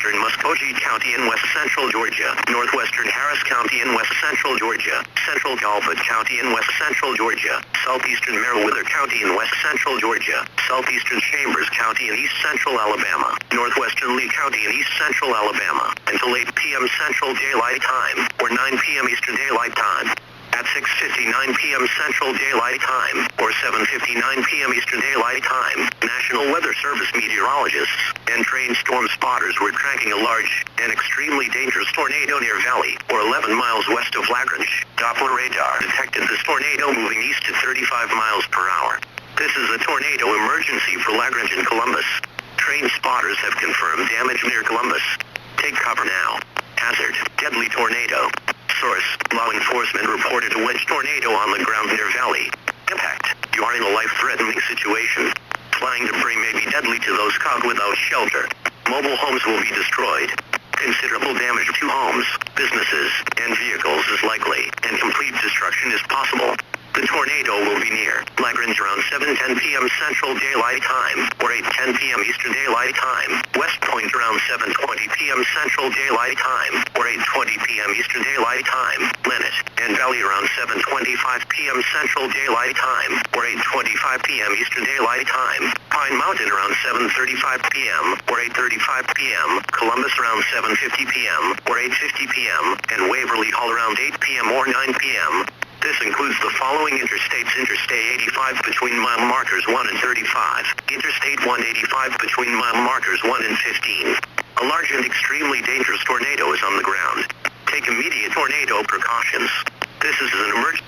southeastern Muscogee County in west central Georgia, northwestern Harris County in west central Georgia, central Talbot County in west central Georgia, southeastern Meriwether County in west central Georgia, southeastern Chambers County in east central Alabama, northwestern Lee County in east central Alabama, until 8 p.m. Central Daylight Time, or 9 p.m. Eastern Daylight Time. At 6:59 p.m. Central Daylight Time, or 7:59 p.m. Eastern Daylight Time, National Weather Service meteorologists and trained storm spotters were tracking a large and extremely dangerous tornado near Valley, or 11 miles west of Lagrange. Doppler radar detected this tornado moving east at 35 miles per hour. This is a tornado emergency for Lagrange and Columbus. Trained spotters have confirmed damage near Columbus. Take cover now. Hazard, deadly tornado. Source, law enforcement reported a wedge tornado on the ground near Valley. Impact, you are in a life-threatening situation. Flying debris may be deadly to those caught without shelter. Mobile homes will be destroyed. Considerable damage to homes, businesses, and vehicles is likely, and complete destruction is possible. The tornado will be near Lagrange around 7:10 p.m. Central Daylight Time, or 8:10 p.m. Eastern Daylight Time. West Point around 7:20 p.m. Central Daylight Time, or 8:20 p.m. Eastern Daylight Time. Lennet and Valley around 7:25 p.m. Central Daylight Time, or 8:25 p.m. Eastern Daylight Time. Pine Mountain around 7:35 p.m. or 8:35 p.m. Columbus around 7:50 p.m. or 8:50 p.m. and Waverly Hall around 8 p.m. or 9 p.m. This includes the following interstates: Interstate 85 between mile markers 1 and 35, Interstate 185 between mile markers 1 and 15. A large and extremely dangerous tornado is on the ground. Take immediate tornado precautions. This is an emergency.